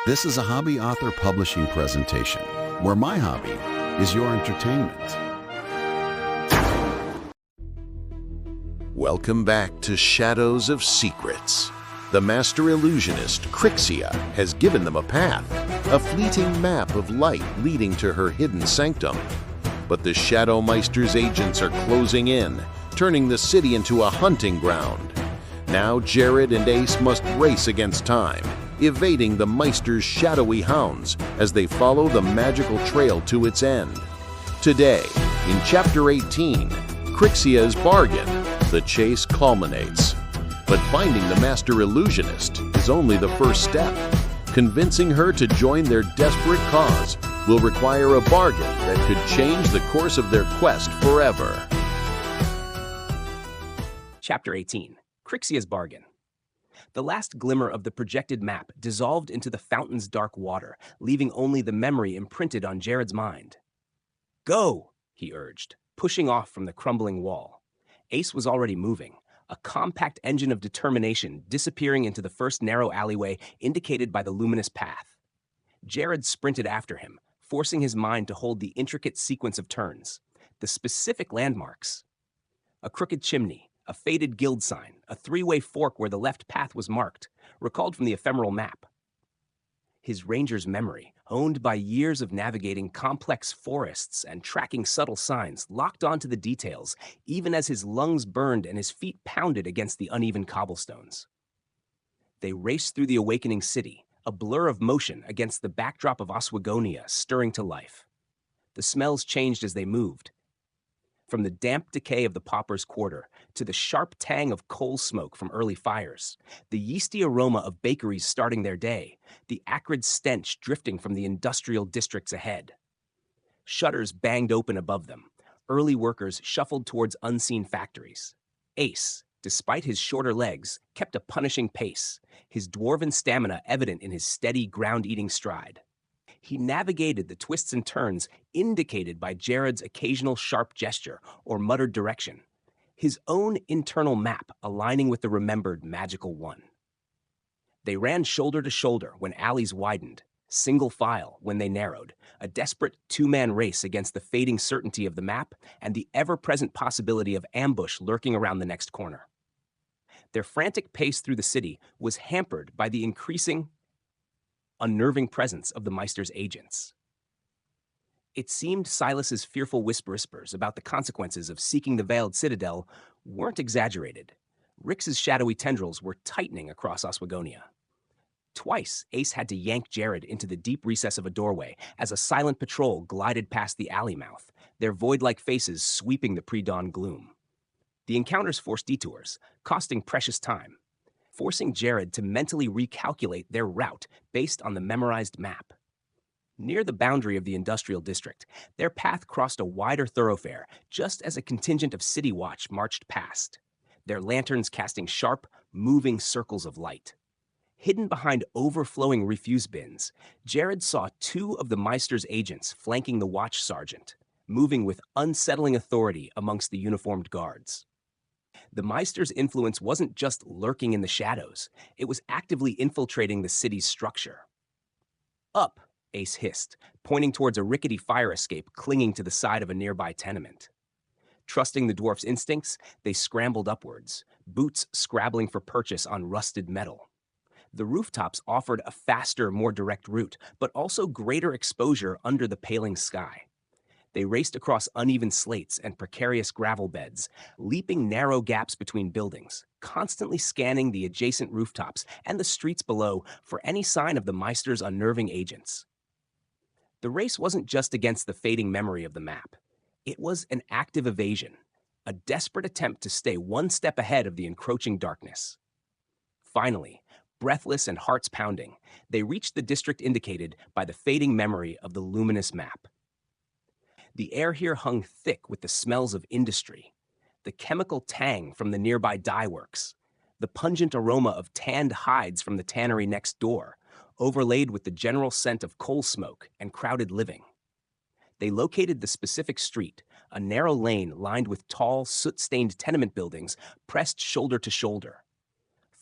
This is a hobby author publishing presentation, where my hobby is your entertainment. Welcome back to Shadows of Secrets. The master illusionist, Kryxia, has given them a path, a fleeting map of light leading to her hidden sanctum. But the Shadow Myster's agents are closing in, turning the city into a hunting ground. Now Gerrod and Ace must race against time, evading the Myster's shadowy hounds as they follow the magical trail to its end. Today, in Chapter 18, Kryxia's bargain, the chase culminates. But finding the master illusionist is only the first step. Convincing her to join their desperate cause will require a bargain that could change the course of their quest forever. Chapter 18, Kryxia's Bargain. The last glimmer of the projected map dissolved into the fountain's dark water, leaving only the memory imprinted on Gerrod's mind. "Go!" he urged, pushing off from the crumbling wall. Ace was already moving, a compact engine of determination disappearing into the first narrow alleyway indicated by the luminous path. Gerrod sprinted after him, forcing his mind to hold the intricate sequence of turns, the specific landmarks. A crooked chimney, a faded guild sign, a three-way fork where the left path was marked, recalled from the ephemeral map. His ranger's memory, honed by years of navigating complex forests and tracking subtle signs, locked onto the details, even as his lungs burned and his feet pounded against the uneven cobblestones. They raced through the awakening city, a blur of motion against the backdrop of Oswagonia stirring to life. The smells changed as they moved, from the damp decay of the pauper's quarter to the sharp tang of coal smoke from early fires, the yeasty aroma of bakeries starting their day, the acrid stench drifting from the industrial districts ahead. Shutters banged open above them. Early workers shuffled towards unseen factories. Ace, despite his shorter legs, kept a punishing pace, his dwarven stamina evident in his steady, ground-eating stride. He navigated the twists and turns indicated by Gerrod's occasional sharp gesture or muttered direction, his own internal map aligning with the remembered magical one. They ran shoulder to shoulder when alleys widened, single file when they narrowed, a desperate two-man race against the fading certainty of the map and the ever-present possibility of ambush lurking around the next corner. Their frantic pace through the city was hampered by the increasing, unnerving presence of the Myster's agents. It seemed Silas's fearful whispers about the consequences of seeking the veiled Citadel weren't exaggerated. Rix's shadowy tendrils were tightening across Oswagonia. Twice, Ace had to yank Gerrod into the deep recess of a doorway as a silent patrol glided past the alley mouth, their void-like faces sweeping the pre-dawn gloom. The encounters forced detours, costing precious time, forcing Gerrod to mentally recalculate their route based on the memorized map. Near the boundary of the industrial district, their path crossed a wider thoroughfare just as a contingent of City Watch marched past, their lanterns casting sharp, moving circles of light. Hidden behind overflowing refuse bins, Gerrod saw two of the Myster's agents flanking the watch sergeant, moving with unsettling authority amongst the uniformed guards. The Myster's influence wasn't just lurking in the shadows, it was actively infiltrating the city's structure. "Up," Ace hissed, pointing towards a rickety fire escape clinging to the side of a nearby tenement. Trusting the dwarf's instincts, they scrambled upwards, boots scrabbling for purchase on rusted metal. The rooftops offered a faster, more direct route, but also greater exposure under the paling sky. They raced across uneven slates and precarious gravel beds, leaping narrow gaps between buildings, constantly scanning the adjacent rooftops and the streets below for any sign of the Myster's unnerving agents. The race wasn't just against the fading memory of the map. It was an active evasion, a desperate attempt to stay one step ahead of the encroaching darkness. Finally, breathless and hearts pounding, they reached the district indicated by the fading memory of the luminous map. The air here hung thick with the smells of industry, the chemical tang from the nearby dye works, the pungent aroma of tanned hides from the tannery next door, overlaid with the general scent of coal smoke and crowded living. They located the specific street, a narrow lane lined with tall, soot-stained tenement buildings pressed shoulder to shoulder.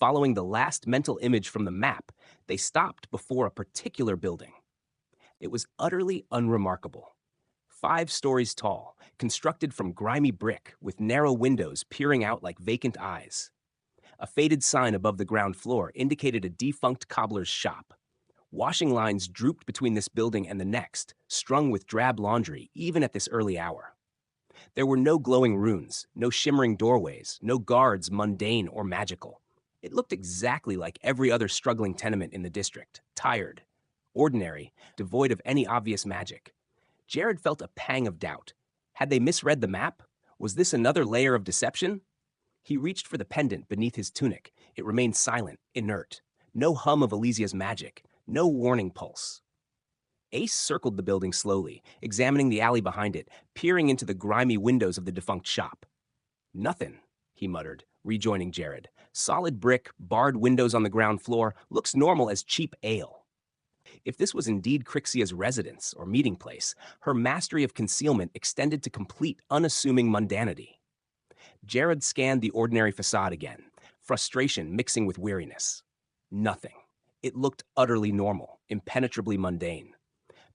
Following the last mental image from the map, They stopped before a particular building. It was utterly unremarkable. 5 stories tall, constructed from grimy brick with narrow windows peering out like vacant eyes. A faded sign above the ground floor indicated a defunct cobbler's shop. Washing lines drooped between this building and the next, strung with drab laundry even at this early hour. There were no glowing runes, no shimmering doorways, no guards mundane or magical. It looked exactly like every other struggling tenement in the district, tired, ordinary, devoid of any obvious magic. Gerrod felt a pang of doubt. Had they misread the map? Was this another layer of deception? He reached for the pendant beneath his tunic. It remained silent, inert. No hum of Elysia's magic, no warning pulse. Ace circled the building slowly, examining the alley behind it, peering into the grimy windows of the defunct shop. Nothing, he muttered, rejoining Gerrod. Solid brick, barred windows on the ground floor, looks normal as cheap ale. If this was indeed Kryxia's residence or meeting place, her mastery of concealment extended to complete, unassuming mundanity. Gerrod scanned the ordinary facade again, frustration mixing with weariness. Nothing. It looked utterly normal, impenetrably mundane.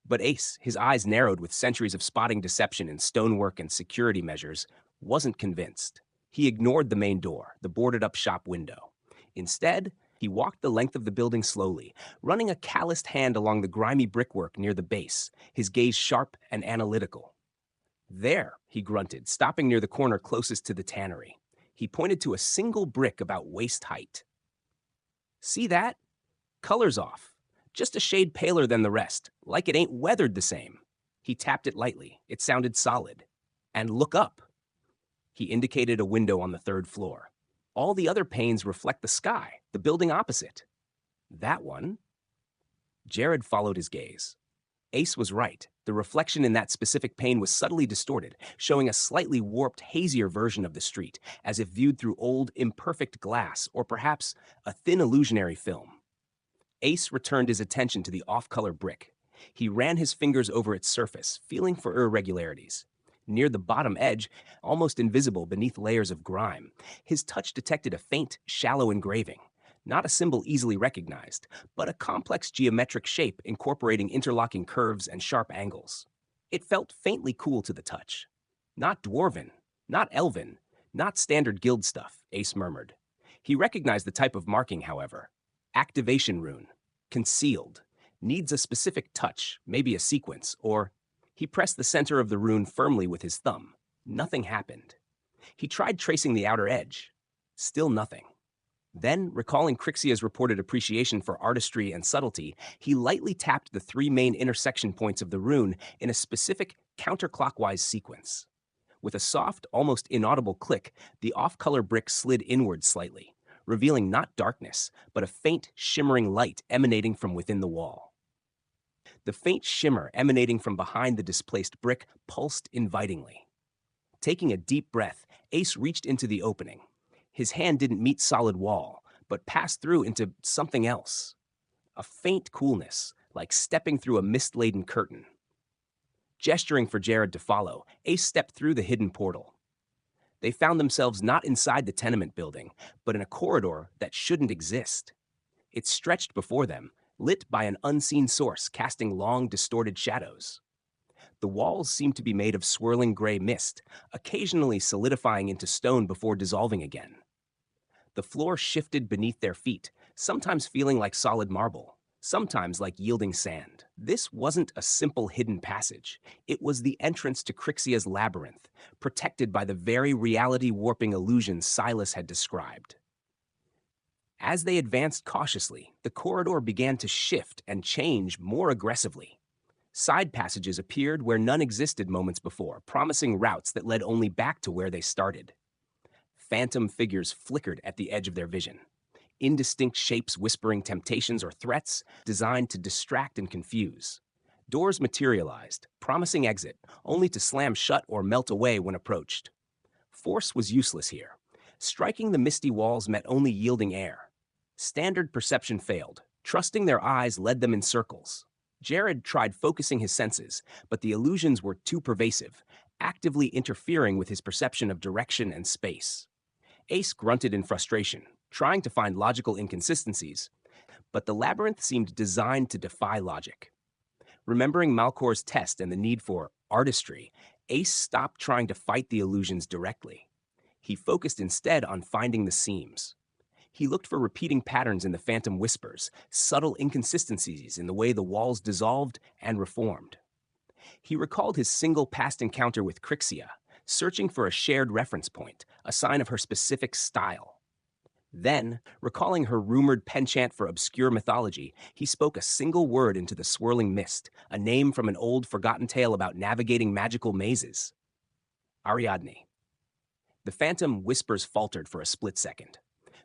But Ace, his eyes narrowed with centuries of spotting deception in stonework and security measures, wasn't convinced. He ignored the main door, the boarded-up shop window. Instead, he walked the length of the building slowly, running a calloused hand along the grimy brickwork near the base, his gaze sharp and analytical. There, he grunted, stopping near the corner closest to the tannery. He pointed to a single brick about waist height. See that? Color's off. Just a shade paler than the rest, like it ain't weathered the same. He tapped it lightly. It sounded solid. And look up. He indicated a window on the 3rd floor. All the other panes reflect the sky, the building opposite. That one? Gerrod followed his gaze. Ace was right. The reflection in that specific pane was subtly distorted, showing a slightly warped, hazier version of the street, as if viewed through old, imperfect glass, or perhaps a thin illusionary film. Ace returned his attention to the off-color brick. He ran his fingers over its surface, feeling for irregularities. Near the bottom edge, almost invisible beneath layers of grime, his touch detected a faint, shallow engraving. Not a symbol easily recognized, but a complex geometric shape incorporating interlocking curves and sharp angles. It felt faintly cool to the touch. Not dwarven, not elven, not standard guild stuff, Ace murmured. He recognized the type of marking, however. Activation rune. Concealed. Needs a specific touch, maybe a sequence, or... He pressed the center of the rune firmly with his thumb. Nothing happened. He tried tracing the outer edge. Still nothing. Then, recalling Kryxia's reported appreciation for artistry and subtlety, he lightly tapped the 3 main intersection points of the rune in a specific counterclockwise sequence. With a soft, almost inaudible click, the off-color brick slid inward slightly, revealing not darkness, but a faint, shimmering light emanating from within the wall. The faint shimmer emanating from behind the displaced brick pulsed invitingly. Taking a deep breath, Ace reached into the opening. His hand didn't meet solid wall, but passed through into something else. A faint coolness, like stepping through a mist-laden curtain. Gesturing for Gerrod to follow, Ace stepped through the hidden portal. They found themselves not inside the tenement building, but in a corridor that shouldn't exist. It stretched before them, lit by an unseen source casting long, distorted shadows. The walls seemed to be made of swirling gray mist, occasionally solidifying into stone before dissolving again. The floor shifted beneath their feet, sometimes feeling like solid marble, sometimes like yielding sand. This wasn't a simple hidden passage. It was the entrance to Kryxia's labyrinth, protected by the very reality-warping illusions Silas had described. As they advanced cautiously, the corridor began to shift and change more aggressively. Side passages appeared where none existed moments before, promising routes that led only back to where they started. Phantom figures flickered at the edge of their vision. Indistinct shapes whispering temptations or threats designed to distract and confuse. Doors materialized, promising exit, only to slam shut or melt away when approached. Force was useless here. Striking the misty walls met only yielding air. Standard perception failed. Trusting their eyes led them in circles. Gerrod tried focusing his senses, but the illusions were too pervasive, actively interfering with his perception of direction and space. Ace grunted in frustration, trying to find logical inconsistencies, But the labyrinth seemed designed to defy logic. Remembering Malcor's test and the need for artistry, Ace stopped trying to fight the illusions directly. He focused instead on finding the seams. He looked for repeating patterns in the phantom whispers, subtle inconsistencies in the way the walls dissolved and reformed. He recalled his single past encounter with Kryxia, searching for a shared reference point, a sign of her specific style. Then, recalling her rumored penchant for obscure mythology, he spoke a single word into the swirling mist, a name from an old forgotten tale about navigating magical mazes. Ariadne. The phantom whispers faltered for a split second.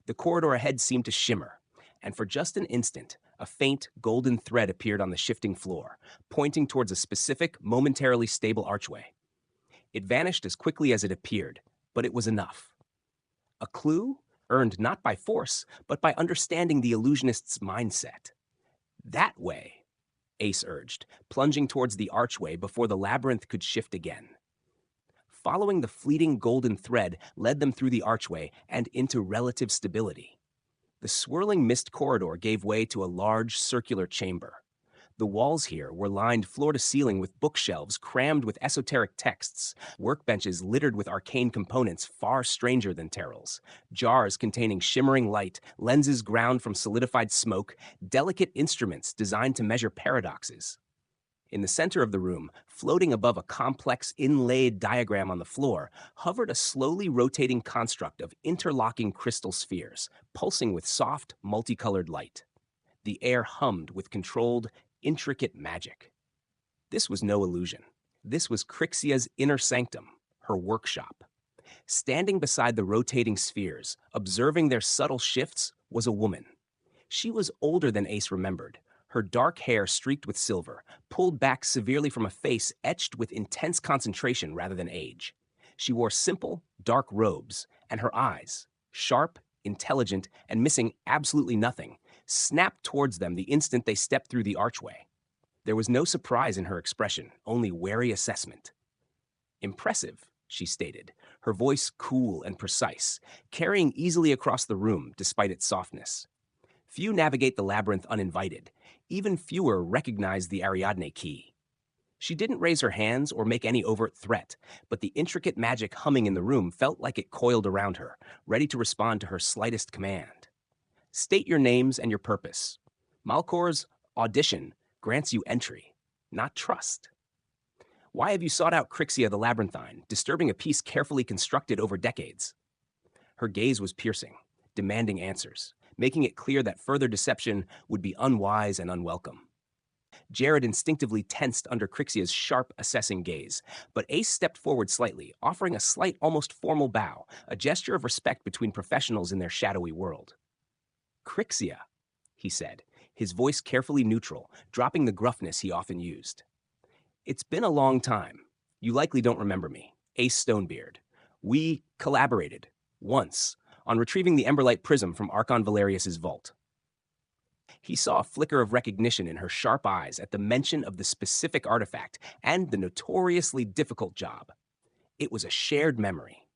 The corridor ahead seemed to shimmer, and for just an instant, a faint golden thread appeared on the shifting floor, pointing towards a specific, momentarily stable archway. It vanished as quickly as it appeared, but it was enough. A clue earned not by force, but by understanding the illusionist's mindset. That way, Ace urged, plunging towards the archway before the labyrinth could shift again. Following the fleeting golden thread led them through the archway and into relative stability. The swirling mist corridor gave way to a large circular chamber. The walls here were lined floor to ceiling with bookshelves crammed with esoteric texts, workbenches littered with arcane components far stranger than Terrell's, jars containing shimmering light, lenses ground from solidified smoke, delicate instruments designed to measure paradoxes. In the center of the room, floating above a complex inlaid diagram on the floor, hovered a slowly rotating construct of interlocking crystal spheres, pulsing with soft, multicolored light. The air hummed with controlled, intricate magic. This was no illusion. This was Kryxia's inner sanctum, her workshop. Standing beside the rotating spheres, observing their subtle shifts, was a woman. She was older than Ace remembered, her dark hair streaked with silver, pulled back severely from a face etched with intense concentration rather than age. She wore simple, dark robes, and her eyes, sharp, intelligent, and missing absolutely nothing, snapped towards them the instant they stepped through the archway. There was no surprise in her expression, only wary assessment. Impressive, she stated, her voice cool and precise, carrying easily across the room despite its softness. Few navigate the labyrinth uninvited. Even fewer recognize the Ariadne key. She didn't raise her hands or make any overt threat, but the intricate magic humming in the room felt like it coiled around her, ready to respond to her slightest command. State your names and your purpose. Malcor's audition grants you entry, not trust. Why have you sought out Kryxia the Labyrinthine, disturbing a piece carefully constructed over decades? Her gaze was piercing, demanding answers, making it clear that further deception would be unwise and unwelcome. Gerrod instinctively tensed under Kryxia's sharp, assessing gaze, but Ace stepped forward slightly, offering a slight, almost formal bow, a gesture of respect between professionals in their shadowy world. Kryxia, he said, his voice carefully neutral, dropping the gruffness he often used. It's been a long time. You likely don't remember me, Ace Stonebeard. We collaborated, once, on retrieving the Emberlight Prism from Archon Valerius's vault. He saw a flicker of recognition in her sharp eyes at the mention of the specific artifact and the notoriously difficult job. It was a shared memory,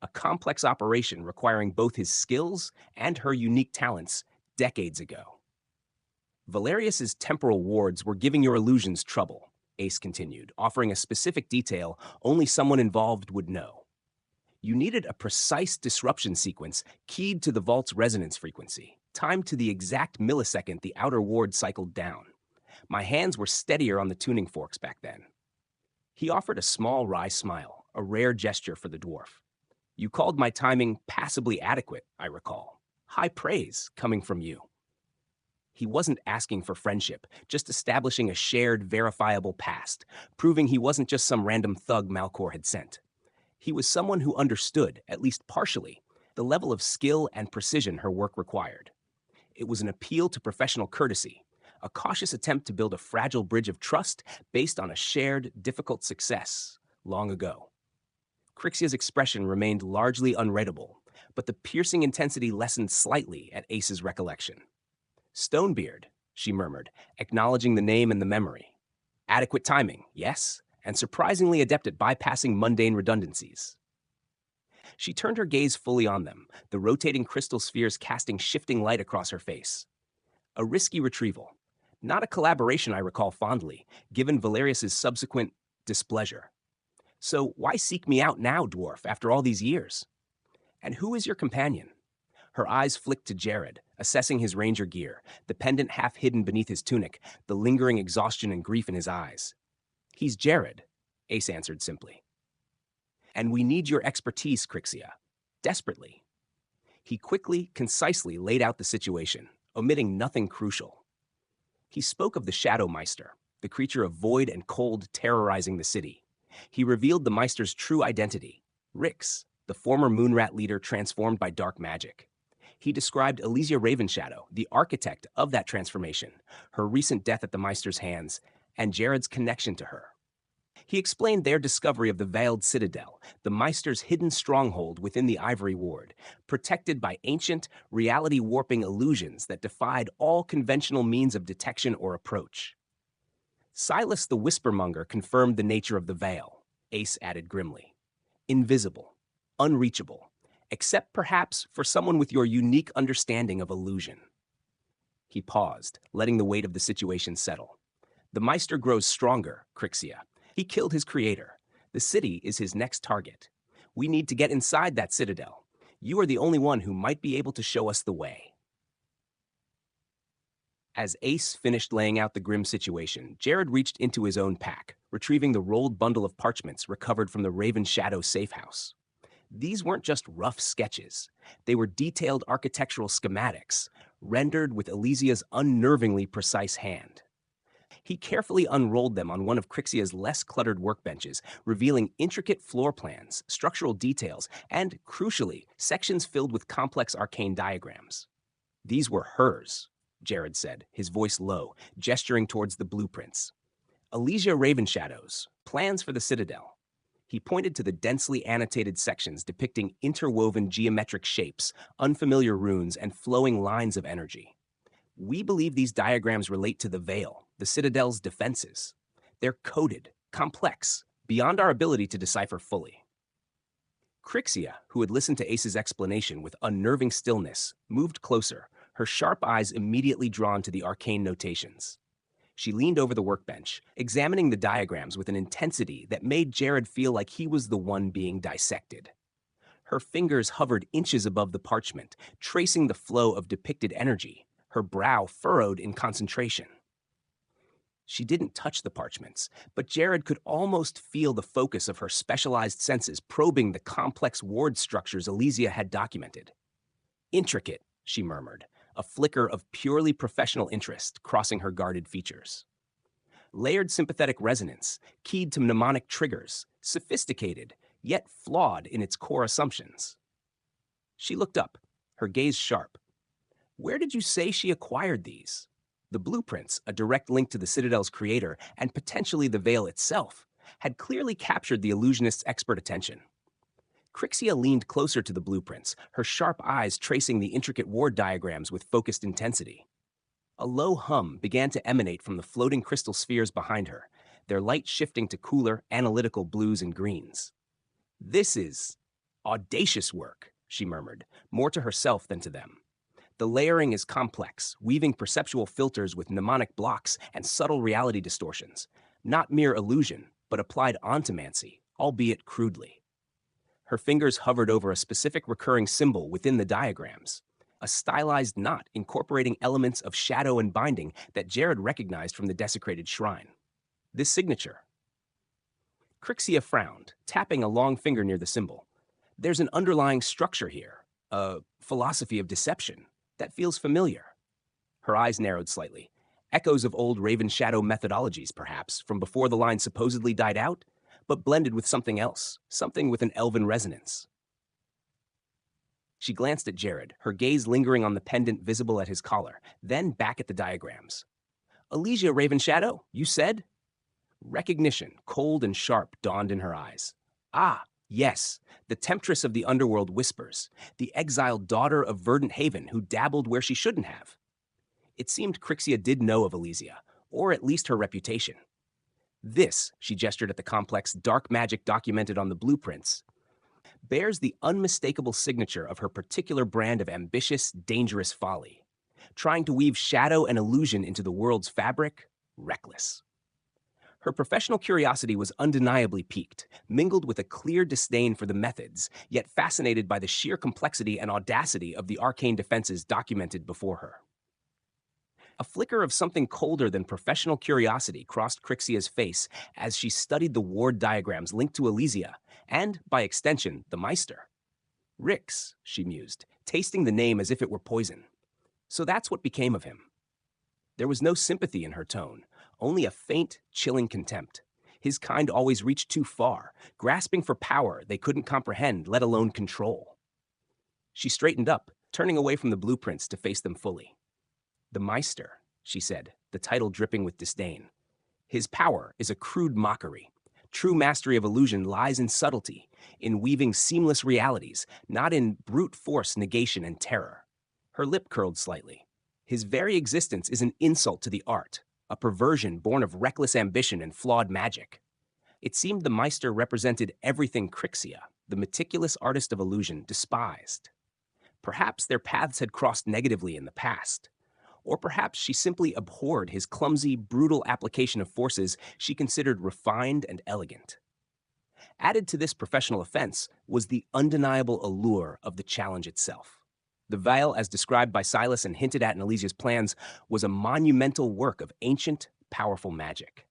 a complex operation requiring both his skills and her unique talents decades ago. Valerius's temporal wards were giving your illusions trouble, Ace continued, offering a specific detail only someone involved would know. You needed a precise disruption sequence keyed to the vault's resonance frequency, timed to the exact millisecond the outer ward cycled down. My hands were steadier on the tuning forks back then. He offered a small wry smile, a rare gesture for the dwarf. You called my timing passably adequate, I recall. High praise coming from you. He wasn't asking for friendship, just establishing a shared, verifiable past, proving he wasn't just some random thug Malcor had sent. He was someone who understood, at least partially, the level of skill and precision her work required. It was an appeal to professional courtesy, a cautious attempt to build a fragile bridge of trust based on a shared, difficult success long ago. Kryxia's expression remained largely unreadable, but the piercing intensity lessened slightly at Ace's recollection. Stonebeard, she murmured, acknowledging the name and the memory. Adequate timing, yes, and surprisingly adept at bypassing mundane redundancies. She turned her gaze fully on them, the rotating crystal spheres casting shifting light across her face. A risky retrieval. Not a collaboration I recall fondly, given Valerius's subsequent displeasure. So why seek me out now, dwarf, after all these years? And who is your companion? Her eyes flicked to Gerrod, assessing his ranger gear, the pendant half hidden beneath his tunic, the lingering exhaustion and grief in his eyes. He's Gerrod, Ace answered simply. And we need your expertise, Kryxia. Desperately. He quickly, concisely laid out the situation, omitting nothing crucial. He spoke of the Shadow Myster, the creature of void and cold terrorizing the city. He revealed the Myster's true identity, Ryx, the former Moonrat leader transformed by dark magic. He described Elysia Ravenshadow, the architect of that transformation, her recent death at the Myster's hands, and Gerrod's connection to her. He explained their discovery of the Veiled Citadel, the Myster's hidden stronghold within the Ivory Ward, protected by ancient, reality-warping illusions that defied all conventional means of detection or approach. Silas the Whispermonger confirmed the nature of the Veil, Ace added grimly. Invisible, unreachable, except perhaps for someone with your unique understanding of illusion. He paused, letting the weight of the situation settle. The Myster grows stronger, Kryxia. He killed his creator. The city is his next target. We need to get inside that citadel. You are the only one who might be able to show us the way. As Ace finished laying out the grim situation, Gerrod reached into his own pack, retrieving the rolled bundle of parchments recovered from the Raven Shadow safe house. These weren't just rough sketches. They were detailed architectural schematics, rendered with Elysia's unnervingly precise hand. He carefully unrolled them on one of Kryxia's less cluttered workbenches, revealing intricate floor plans, structural details, and, crucially, sections filled with complex arcane diagrams. These were hers, Gerrod said, his voice low, gesturing towards the blueprints. Elysia Ravenshadow's plans for the Citadel. He pointed to the densely annotated sections depicting interwoven geometric shapes, unfamiliar runes, and flowing lines of energy. We believe these diagrams relate to the Veil, the Citadel's defenses. They're coded, complex, beyond our ability to decipher fully. Kryxia, who had listened to Ace's explanation with unnerving stillness, moved closer, her sharp eyes immediately drawn to the arcane notations. She leaned over the workbench, examining the diagrams with an intensity that made Gerrod feel like he was the one being dissected. Her fingers hovered inches above the parchment, tracing the flow of depicted energy, her brow furrowed in concentration. She didn't touch the parchments, but Gerrod could almost feel the focus of her specialized senses probing the complex ward structures Elysia had documented. Intricate, she murmured, a flicker of purely professional interest crossing her guarded features. Layered sympathetic resonance, keyed to mnemonic triggers, sophisticated, yet flawed in its core assumptions. She looked up, her gaze sharp. Where did you say she acquired these? The blueprints, a direct link to the Citadel's creator and potentially the Veil itself, had clearly captured the illusionist's expert attention. Kryxia leaned closer to the blueprints, her sharp eyes tracing the intricate ward diagrams with focused intensity. A low hum began to emanate from the floating crystal spheres behind her, their light shifting to cooler, analytical blues and greens. This is audacious work, she murmured, more to herself than to them. The layering is complex, weaving perceptual filters with mnemonic blocks and subtle reality distortions. Not mere illusion, but applied ontomancy, albeit crudely. Her fingers hovered over a specific recurring symbol within the diagrams, a stylized knot incorporating elements of shadow and binding that Gerrod recognized from the desecrated shrine. This signature. Kryxia frowned, tapping a long finger near the symbol. There's an underlying structure here, a philosophy of deception. That feels familiar. Her eyes narrowed slightly. Echoes of old Raven Shadow methodologies, perhaps, from before the line supposedly died out, but blended with something else, something with an elven resonance. She glanced at Gerrod, her gaze lingering on the pendant visible at his collar, then back at the diagrams. Elysia Ravenshadow, you said? Recognition, cold and sharp, dawned in her eyes. Ah, yes, the temptress of the underworld whispers, the exiled daughter of Verdant Haven who dabbled where she shouldn't have. It seemed Kryxia did know of Elysia, or at least her reputation. This, she gestured at the complex dark magic documented on the blueprints, bears the unmistakable signature of her particular brand of ambitious, dangerous folly. trying to weave shadow and illusion into the world's fabric, reckless. Her professional curiosity was undeniably piqued, mingled with a clear disdain for the methods, yet fascinated by the sheer complexity and audacity of the arcane defenses documented before her. A flicker of something colder than professional curiosity crossed Kryxia's face as she studied the ward diagrams linked to Elysia, and, by extension, the Myster. Rix, she mused, tasting the name as if it were poison. So that's what became of him. There was no sympathy in her tone, only a faint, chilling contempt. His kind always reached too far, grasping for power they couldn't comprehend, let alone control. She straightened up, turning away from the blueprints to face them fully. The Myster, she said, the title dripping with disdain. His power is a crude mockery. True mastery of illusion lies in subtlety, in weaving seamless realities, not in brute force negation and terror. Her lip curled slightly. His very existence is an insult to the art, a perversion born of reckless ambition and flawed magic. It seemed the Myster represented everything Kryxia, the meticulous artist of illusion, despised. Perhaps their paths had crossed negatively in the past. Or perhaps she simply abhorred his clumsy, brutal application of forces she considered refined and elegant. Added to this professional offense was the undeniable allure of the challenge itself. The vial, as described by Silas and hinted at in Elysia's plans, was a monumental work of ancient, powerful magic.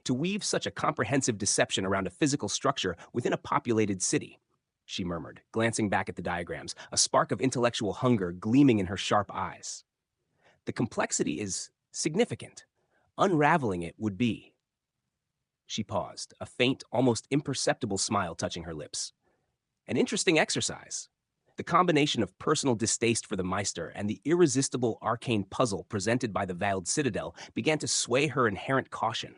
To weave such a comprehensive deception around a physical structure within a populated city, she murmured, glancing back at the diagrams, a spark of intellectual hunger gleaming in her sharp eyes. The complexity is significant. Unraveling it would be. She paused, a faint, almost imperceptible smile touching her lips. An interesting exercise. The combination of personal distaste for the Myster and the irresistible arcane puzzle presented by the veiled Citadel began to sway her inherent caution.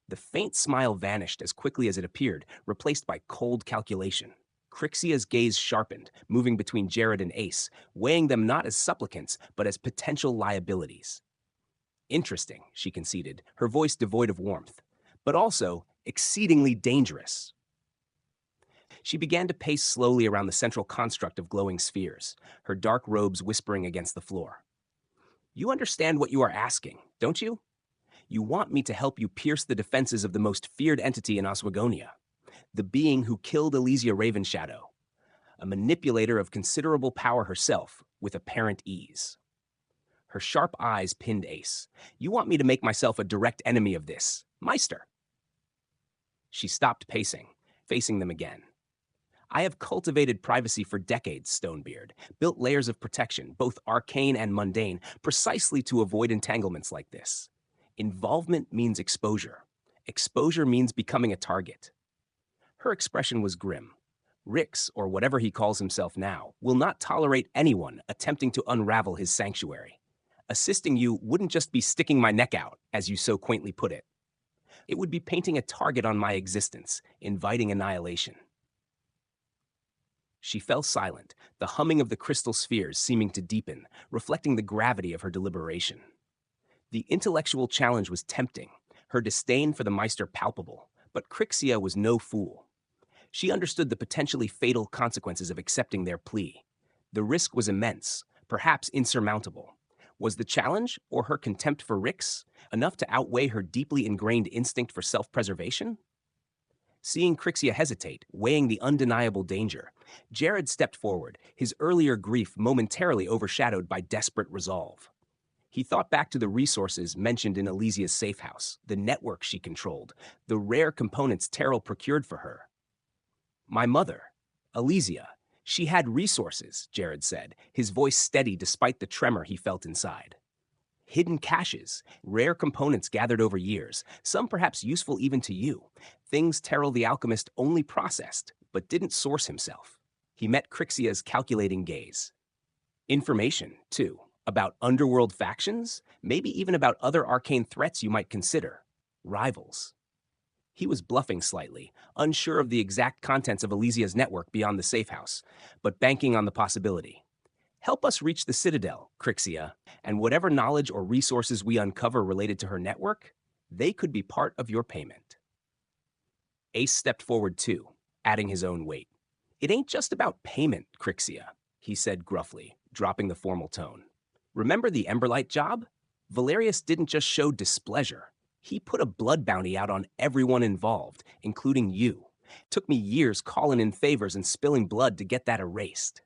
The faint smile vanished as quickly as it appeared, replaced by cold calculation. Kryxia's gaze sharpened, moving between Gerrod and Ace, weighing them not as supplicants, but as potential liabilities. Interesting, she conceded, her voice devoid of warmth, but also exceedingly dangerous. She began to pace slowly around the central construct of glowing spheres, her dark robes whispering against the floor. You understand what you are asking, don't you? You want me to help you pierce the defenses of the most feared entity in Oswagonia, the being who killed Elysia Ravenshadow, a manipulator of considerable power herself, with apparent ease. Her sharp eyes pinned Ace. You want me to make myself a direct enemy of this, Myster? She stopped pacing, facing them again. I have cultivated privacy for decades, Stonebeard, built layers of protection, both arcane and mundane, precisely to avoid entanglements like this. Involvement means exposure. Exposure means becoming a target. Her expression was grim. Rix, or whatever he calls himself now, will not tolerate anyone attempting to unravel his sanctuary. Assisting you wouldn't just be sticking my neck out, as you so quaintly put it. It would be painting a target on my existence, inviting annihilation. She fell silent, the humming of the crystal spheres seeming to deepen, reflecting the gravity of her deliberation. The intellectual challenge was tempting, her disdain for the Myster palpable, but Kryxia was no fool. She understood the potentially fatal consequences of accepting their plea. The risk was immense, perhaps insurmountable. Was the challenge, or her contempt for Rix, enough to outweigh her deeply ingrained instinct for self-preservation? Seeing Kryxia hesitate, weighing the undeniable danger, Gerrod stepped forward, his earlier grief momentarily overshadowed by desperate resolve. He thought back to the resources mentioned in Elysia's safe house, the network she controlled, the rare components Terrell procured for her. My mother, Elysia, she had resources, Gerrod said, his voice steady despite the tremor he felt inside. Hidden caches, rare components gathered over years, some perhaps useful even to you, things Terrell the Alchemist only processed, but didn't source himself. He met Kryxia's calculating gaze. Information, too, about underworld factions, maybe even about other arcane threats you might consider. Rivals. He was bluffing slightly, unsure of the exact contents of Elysia's network beyond the safe house, but banking on the possibility. Help us reach the Citadel, Kryxia, and whatever knowledge or resources we uncover related to her network, they could be part of your payment. Ace stepped forward too, adding his own weight. It ain't just about payment, Kryxia, he said gruffly, dropping the formal tone. Remember the Emberlight job? Valerius didn't just show displeasure. He put a blood bounty out on everyone involved, including you. Took me years calling in favors and spilling blood to get that erased.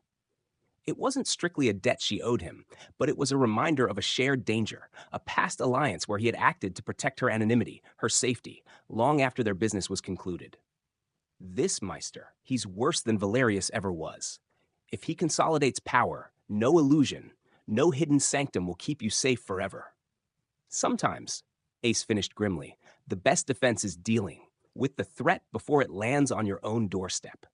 It wasn't strictly a debt she owed him, but it was a reminder of a shared danger, a past alliance where he had acted to protect her anonymity, her safety, long after their business was concluded. This Myster, he's worse than Valerius ever was. If he consolidates power, no illusion, no hidden sanctum will keep you safe forever. Sometimes, Ace finished grimly, the best defense is dealing with the threat before it lands on your own doorstep.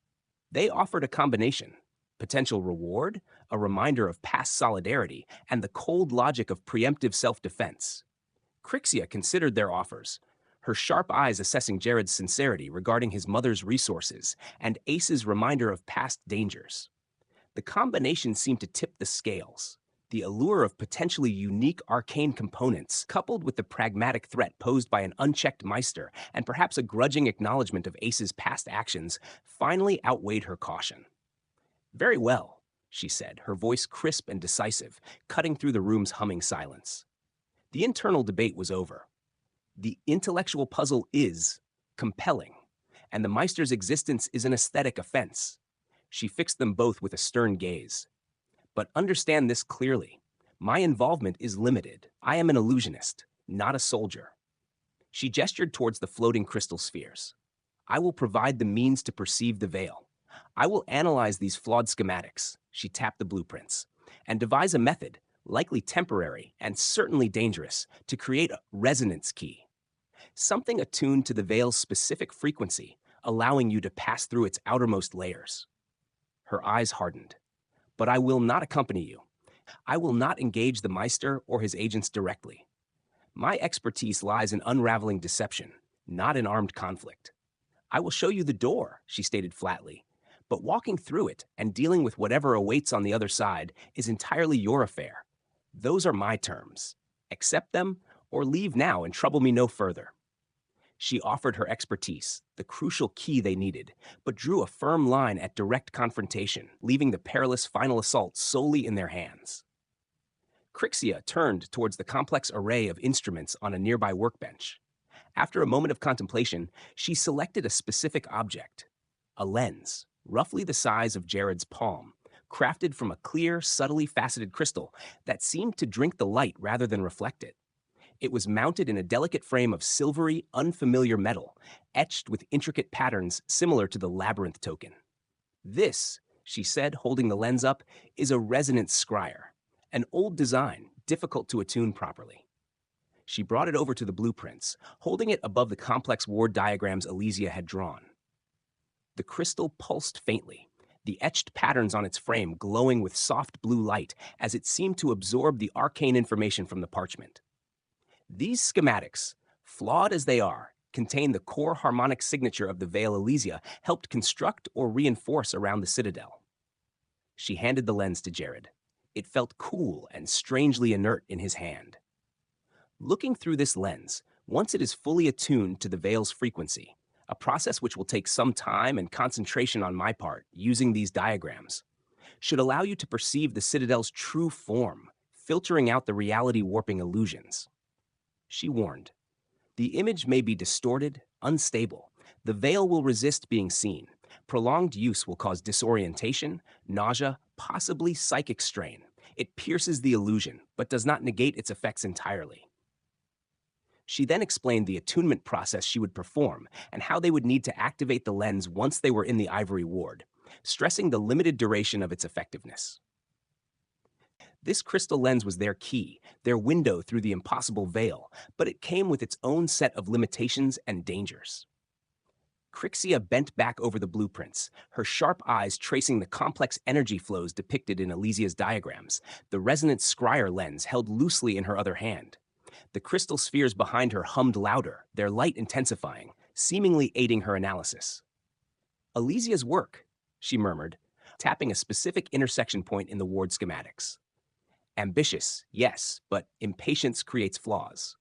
They offered a combination: potential reward, a reminder of past solidarity, and the cold logic of preemptive self-defense. Kryxia considered their offers, her sharp eyes assessing Gerrod's sincerity regarding his mother's resources and Ace's reminder of past dangers. The combination seemed to tip the scales. The allure of potentially unique arcane components, coupled with the pragmatic threat posed by an unchecked Myster and perhaps a grudging acknowledgement of Ace's past actions, finally outweighed her caution. "Very well," she said, her voice crisp and decisive, cutting through the room's humming silence. The internal debate was over. The intellectual puzzle is compelling, and the Myster's existence is an aesthetic offense. She fixed them both with a stern gaze. But understand this clearly. My involvement is limited. I am an illusionist, not a soldier. She gestured towards the floating crystal spheres. I will provide the means to perceive the veil. I will analyze these flawed schematics, she tapped the blueprints, and devise a method, likely temporary and certainly dangerous, to create a resonance key. Something attuned to the veil's specific frequency, allowing you to pass through its outermost layers. Her eyes hardened. But I will not accompany you. I will not engage the Myster or his agents directly. My expertise lies in unraveling deception, not in armed conflict. I will show you the door, she stated flatly, but walking through it and dealing with whatever awaits on the other side is entirely your affair. Those are my terms. Accept them or leave now and trouble me no further. She offered her expertise, the crucial key they needed, but drew a firm line at direct confrontation, leaving the perilous final assault solely in their hands. Kryxia turned towards the complex array of instruments on a nearby workbench. After a moment of contemplation, she selected a specific object, a lens, roughly the size of Gerrod's palm, crafted from a clear, subtly faceted crystal that seemed to drink the light rather than reflect it. It was mounted in a delicate frame of silvery, unfamiliar metal, etched with intricate patterns similar to the labyrinth token. This, she said, holding the lens up, is a Resonance Scryer, an old design, difficult to attune properly. She brought it over to the blueprints, holding it above the complex ward diagrams Elysia had drawn. The crystal pulsed faintly, the etched patterns on its frame glowing with soft blue light as it seemed to absorb the arcane information from the parchment. These schematics, flawed as they are, contain the core harmonic signature of the veil Elysia helped construct or reinforce around the Citadel. She handed the lens to Gerrod. It felt cool and strangely inert in his hand. Looking through this lens, once it is fully attuned to the veil's frequency, a process which will take some time and concentration on my part using these diagrams, should allow you to perceive the Citadel's true form, filtering out the reality-warping illusions. She warned, the image may be distorted, unstable. The veil will resist being seen. Prolonged use will cause disorientation, nausea, possibly psychic strain. It pierces the illusion, but does not negate its effects entirely. She then explained the attunement process she would perform and how they would need to activate the lens once they were in the ivory ward, stressing the limited duration of its effectiveness. This crystal lens was their key, their window through the impossible veil, but it came with its own set of limitations and dangers. Kryxia bent back over the blueprints, her sharp eyes tracing the complex energy flows depicted in Elysia's diagrams, the Resonance Scryer lens held loosely in her other hand. The crystal spheres behind her hummed louder, their light intensifying, seemingly aiding her analysis. "Elysia's work," she murmured, tapping a specific intersection point in the ward schematics. "Ambitious, yes, but impatience creates flaws."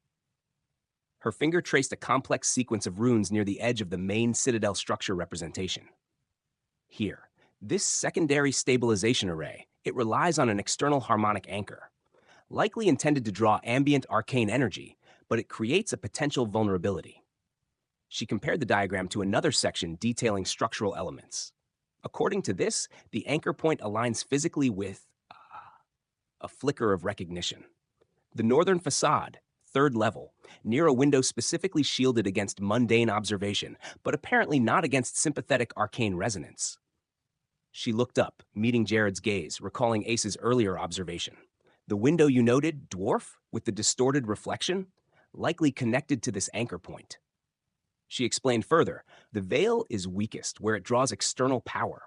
Her finger traced a complex sequence of runes near the edge of the main Citadel structure representation. "Here, this secondary stabilization array, it relies on an external harmonic anchor. likely intended to draw ambient arcane energy, but it creates a potential vulnerability. She compared the diagram to another section detailing structural elements. According to this, the anchor point aligns physically with a flicker of recognition. The northern facade, third level, near a window specifically shielded against mundane observation, but apparently not against sympathetic arcane resonance. She looked up, meeting Gerrod's gaze, recalling Ace's earlier observation. The window you noted, dwarf, with the distorted reflection, likely connected to this anchor point. She explained further, the veil is weakest where it draws external power.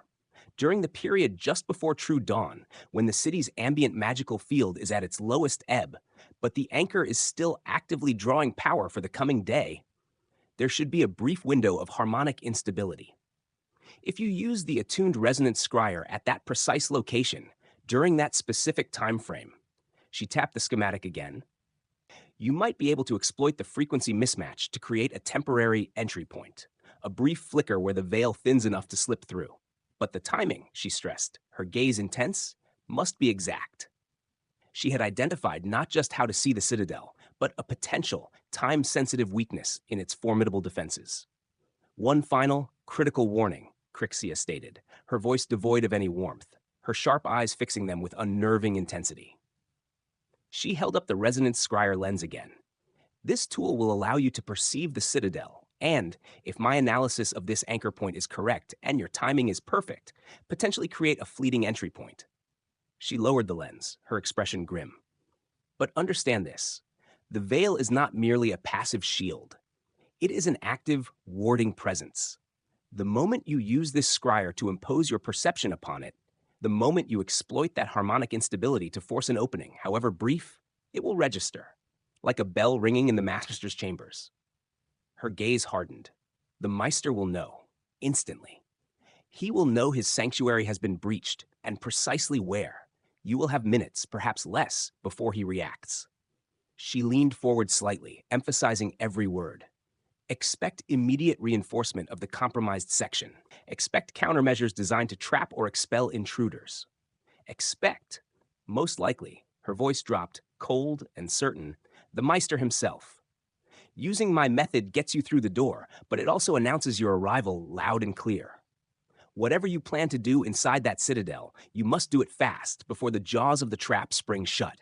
During the period just before true dawn, when the city's ambient magical field is at its lowest ebb, but the anchor is still actively drawing power for the coming day, there should be a brief window of harmonic instability. If you use the attuned Resonance Scryer at that precise location, during that specific time frame, she tapped the schematic again, you might be able to exploit the frequency mismatch to create a temporary entry point, a brief flicker where the veil thins enough to slip through. But the timing, she stressed, her gaze intense, must be exact. She had identified not just how to see the Citadel, but a potential, time-sensitive weakness in its formidable defenses. One final, critical warning, Kryxia stated, her voice devoid of any warmth, her sharp eyes fixing them with unnerving intensity. She held up the Resonance Scryer lens again. This tool will allow you to perceive the Citadel, and, if my analysis of this anchor point is correct and your timing is perfect, potentially create a fleeting entry point. She lowered the lens, her expression grim. But understand this, the veil is not merely a passive shield. It is an active, warding presence. The moment you use this scryer to impose your perception upon it, the moment you exploit that harmonic instability to force an opening, however brief, it will register, like a bell ringing in the Master's chambers. Her gaze hardened. The Myster will know, instantly. He will know his sanctuary has been breached, and precisely where. You will have minutes, perhaps less, before he reacts. She leaned forward slightly, emphasizing every word. Expect immediate reinforcement of the compromised section. Expect countermeasures designed to trap or expel intruders. Expect, most likely, her voice dropped, cold and certain, the Myster himself. Using my method gets you through the door, but it also announces your arrival loud and clear. Whatever you plan to do inside that Citadel, you must do it fast before the jaws of the trap spring shut.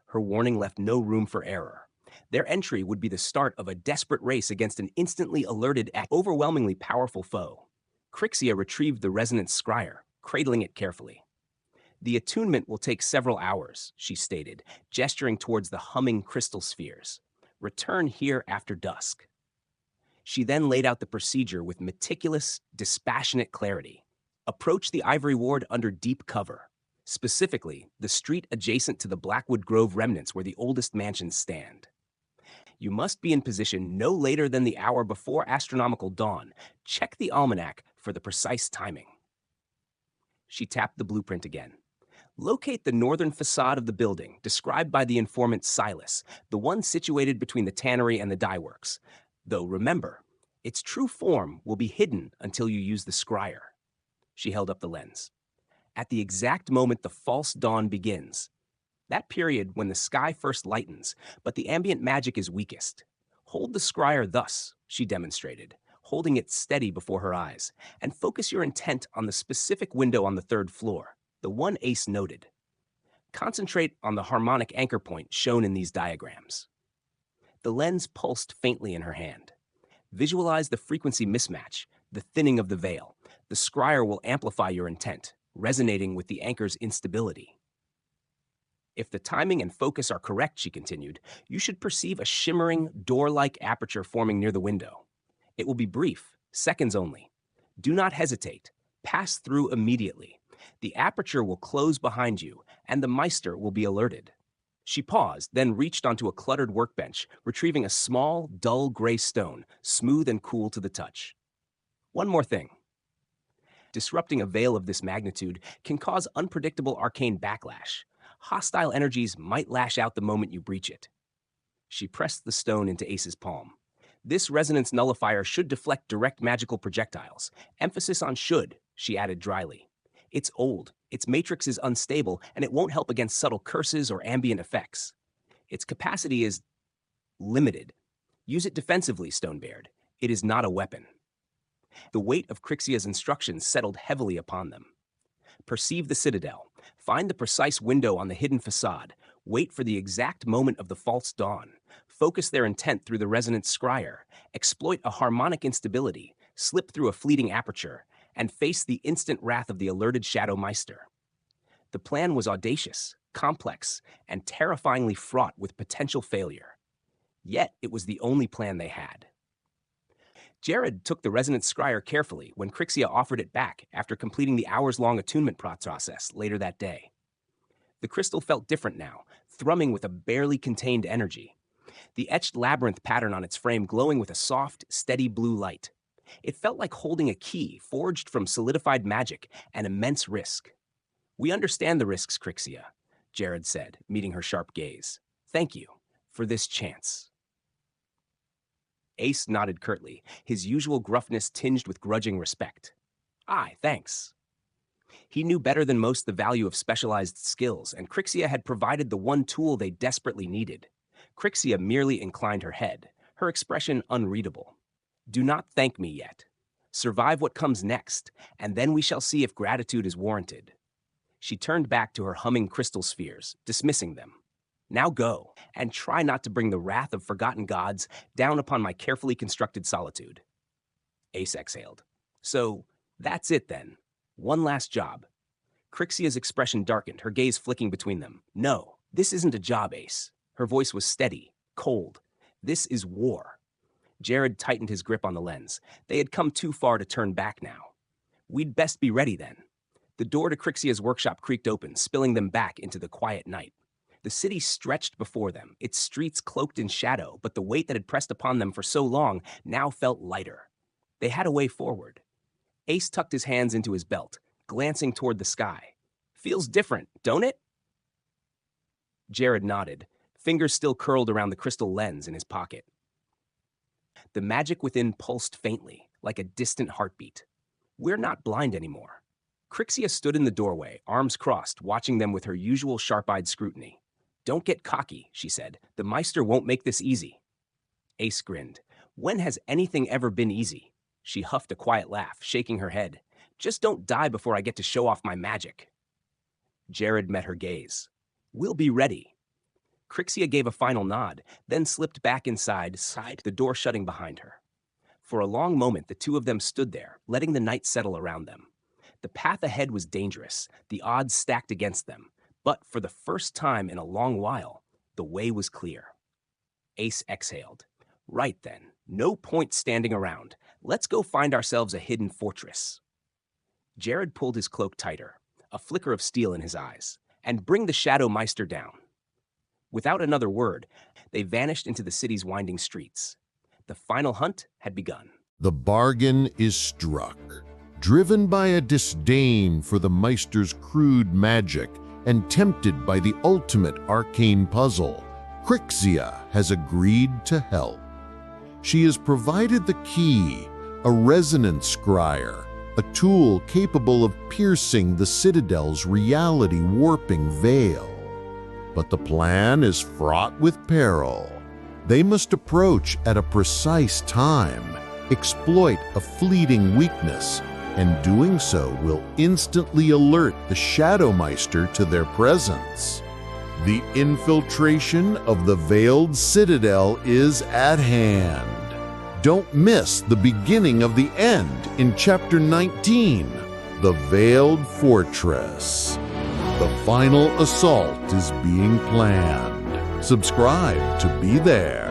Her warning left no room for error. Their entry would be the start of a desperate race against an instantly alerted, overwhelmingly powerful foe. Kryxia retrieved the Resonance Scryer, cradling it carefully. The attunement will take several hours, she stated, gesturing towards the humming crystal spheres. Return here after dusk. She then laid out the procedure with meticulous, dispassionate clarity. Approach the Ivory Ward under deep cover, specifically the street adjacent to the Blackwood Grove remnants where the oldest mansions stand. You must be in position no later than the hour before astronomical dawn. Check the almanac for the precise timing. She tapped the blueprint again. Locate the northern facade of the building, described by the informant Silas, the one situated between the tannery and the dye works. Though remember, its true form will be hidden until you use the scryer. She held up the lens. At the exact moment the false dawn begins, that period when the sky first lightens, but the ambient magic is weakest. Hold the scryer thus, she demonstrated, holding it steady before her eyes, and focus your intent on the specific window on the third floor, the one Ace noted. Concentrate on the harmonic anchor point shown in these diagrams. The lens pulsed faintly in her hand. Visualize the frequency mismatch, the thinning of the veil. The scryer will amplify your intent, resonating with the anchor's instability. If the timing and focus are correct, she continued, you should perceive a shimmering, door-like aperture forming near the window. It will be brief, seconds only. Do not hesitate. Pass through immediately. The aperture will close behind you, and the Myster will be alerted. She paused, then reached onto a cluttered workbench, retrieving a small, dull gray stone, smooth and cool to the touch. One more thing. Disrupting a veil of this magnitude can cause unpredictable arcane backlash. Hostile energies might lash out the moment you breach it. She pressed the stone into Ace's palm. This resonance nullifier should deflect direct magical projectiles. Emphasis on should, she added dryly. It's old, Its matrix is unstable, and it won't help against subtle curses or ambient effects. Its capacity is limited. Use it defensively, Stonebeard. It is not a weapon. The weight of Kryxia's instructions settled heavily upon them. Perceive the Citadel. Find the precise window on the hidden facade. Wait for the exact moment of the false dawn. Focus their intent through the Resonance Scryer. Exploit a harmonic instability. Slip through a fleeting aperture. And face the instant wrath of the alerted Shadow Myster. The plan was audacious, complex, and terrifyingly fraught with potential failure. Yet it was the only plan they had. Gerrod took the Resonance Scryer carefully when Kryxia offered it back after completing the hours-long attunement process later that day. The crystal felt different now, thrumming with a barely contained energy. The etched labyrinth pattern on its frame glowing with a soft, steady blue light. It felt like holding a key forged from solidified magic and immense risk. "We understand the risks, Kryxia," Gerrod said, meeting her sharp gaze. "Thank you for this chance." Ace nodded curtly, his usual gruffness tinged with grudging respect. "Aye, thanks." He knew better than most the value of specialized skills, and Kryxia had provided the one tool they desperately needed. Kryxia merely inclined her head, her expression unreadable. "Do not thank me yet. Survive what comes next, and then we shall see if gratitude is warranted." She turned back to her humming crystal spheres, dismissing them. "Now go, and try not to bring the wrath of forgotten gods down upon my carefully constructed solitude." Ace exhaled. "So, that's it then. One last job." Kryxia's expression darkened, her gaze flicking between them. "No, this isn't a job, Ace." Her voice was steady, cold. "This is war." Gerrod tightened his grip on the lens. They had come too far to turn back now. "We'd best be ready then." The door to Kryxia's workshop creaked open, spilling them back into the quiet night. The city stretched before them, its streets cloaked in shadow, but the weight that had pressed upon them for so long now felt lighter. They had a way forward. Ace tucked his hands into his belt, glancing toward the sky. "Feels different, don't it?" Gerrod nodded, fingers still curled around the crystal lens in his pocket. The magic within pulsed faintly, like a distant heartbeat. "We're not blind anymore." Kryxia stood in the doorway, arms crossed, watching them with her usual sharp-eyed scrutiny. "Don't get cocky," she said. "The Myster won't make this easy." Ace grinned. "When has anything ever been easy?" She huffed a quiet laugh, shaking her head. "Just don't die before I get to show off my magic." Gerrod met her gaze. "We'll be ready." Kryxia gave a final nod, then slipped back inside, the door shutting behind her. For a long moment, the two of them stood there, letting the night settle around them. The path ahead was dangerous, the odds stacked against them. But for the first time in a long while, the way was clear. Ace exhaled. "Right then, no point standing around. Let's go find ourselves a hidden fortress." Gerrod pulled his cloak tighter, a flicker of steel in his eyes, and bring the Shadow Myster down. Without another word, they vanished into the city's winding streets. The final hunt had begun. The bargain is struck. Driven by a disdain for the Myster's crude magic, and tempted by the ultimate arcane puzzle, Kryxia has agreed to help. She has provided the key, a Resonance Scryer, a tool capable of piercing the Citadel's reality-warping veil. But the plan is fraught with peril. They must approach at a precise time, exploit a fleeting weakness, and doing so will instantly alert the Shadow Myster to their presence. The infiltration of the Veiled Citadel is at hand. Don't miss the beginning of the end in Chapter 19, The Veiled Fortress. The final assault is being planned. Subscribe to be there.